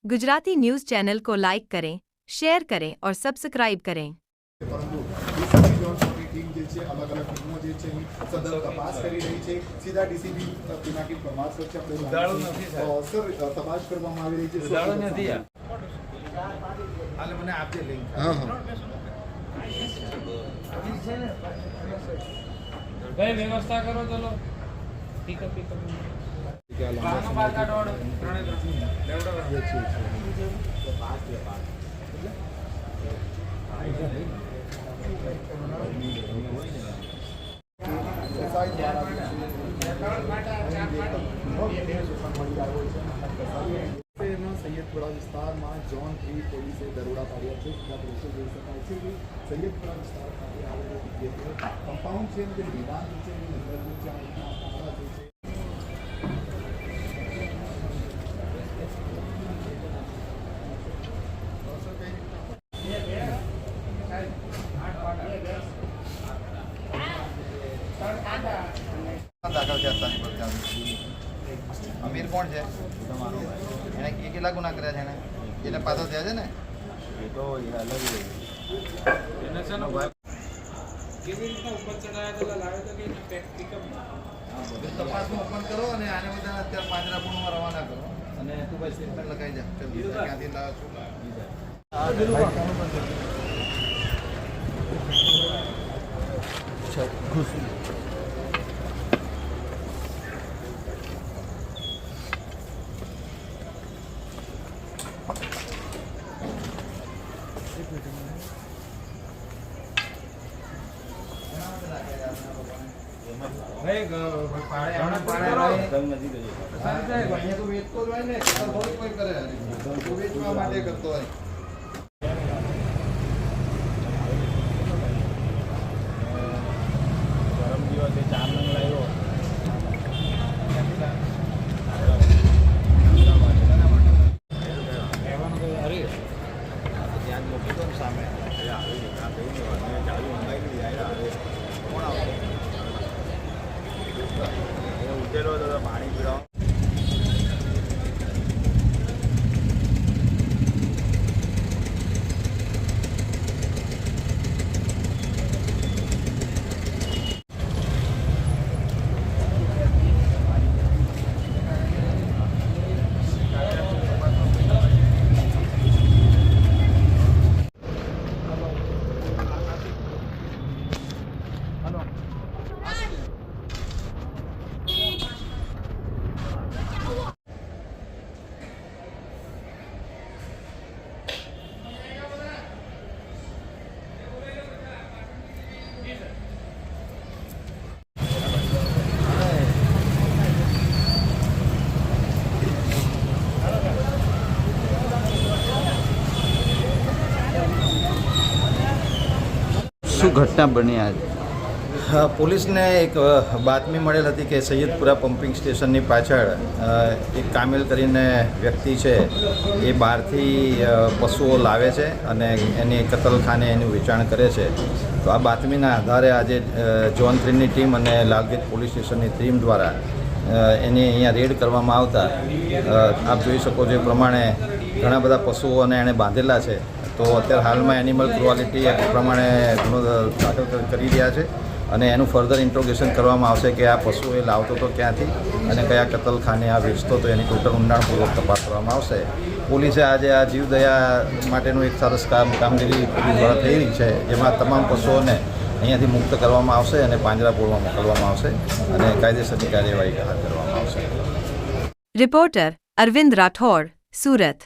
Gujarati news channel को like करें, share करें और सब्सक्राइब करें। પરંતુ ડીસીબી જોન્સની ટીમ જે છે અલગ અલગ ટીમો જે છે સદન તપાસ કરી રહી છે। સીધા ડીસીબી પિનાકી પરમાર સર છે આપણે સર તપાસ કરવામાં આવી રહી છે। હાલે મને આપજે લિંક। હા ભાઈ વ્યવસ્થા કરો ચલો પિકઅપ સૈયદપુરા વિસ્તારમાં ઝોન 3 પોલીસે દરોડા પાડ્યા છે। ત્યાં દ્રશ્યો જોઈ શકાય છે કે સૈયદપુરા વિસ્તાર ખાતે આવેલું જે કમ્પાઉન્ડ છે તે વિવાદ છે એની અંદર જ્યાં કામરા જે છે દાખલ છે અમીર કોણ છે એને કેટલા ગુના કર્યા છે એને એટલે પાછો થયા છે ને એ તો અલગ એને છે ને કેવી રીતના ઉપર ચડાયા તો લાવે તો કે પિકઅપ તપાસનું ઓપન કરો અને આને બધા અત્યારે પાંજરાપુરમાં રવાના કરો અને તું ભાઈ સ્ટેટમેન્ટ લગાવી જા ક્યાંથી લાવ છું વેચવા માટે કરતો હોય ગરમ દિવસે 4 નંગ લાવ્યો ધ્યાન મૂકી દો સામે ચાલુ મંગાવી કોણ આવશે ઉતેલો તો પાણી પીડાવો શું ઘટના બની આજે? પોલીસને એક બાતમી મળેલ હતી કે સૈયદપુરા પમ્પિંગ સ્ટેશનની પાછળ એક કામિલ કરીને વ્યક્તિ છે એ બહારથી પશુઓ લાવે છે અને એની કતલખાને એનું વેચાણ કરે છે। તો આ બાતમીના આધારે આજે ઝોન 3ની ટીમ અને લાલગેટ પોલીસ સ્ટેશનની ટીમ દ્વારા એની અહીંયા રેડ કરવામાં આવતા આપ જોઈ શકો છો એ પ્રમાણે ઘણા બધા પશુઓને એણે બાંધેલા છે। તો અત્યારે હાલમાં એનિમલ ક્રુઆલિટી એક્ટ પ્રમાણે ગુનો દાખલ કરી રહ્યા છે અને એનું ફર્ધર ઇન્ટ્રોગેશન કરવામાં આવશે કે આ પશુ એ લાવતો તો ક્યાંથી અને કયા કતલખાને આ વેચતો તો એની ટોટલ ઊંડાણપૂર્વક તપાસ કરવામાં આવશે। પોલીસે આજે આ જીવદયા માટેનું એક સરસ કામગીરી પોલીસ દ્વારા થઈ રહી છે, જેમાં તમામ પશુઓને અહીંયાથી મુક્ત કરવામાં આવશે અને પાંજરાપોળમાં મોકલવામાં આવશે અને કાયદેસરની કાર્યવાહી હાથ ધરવામાં આવશે। रिपोर्टर अरविंद राठौड़, सूरत।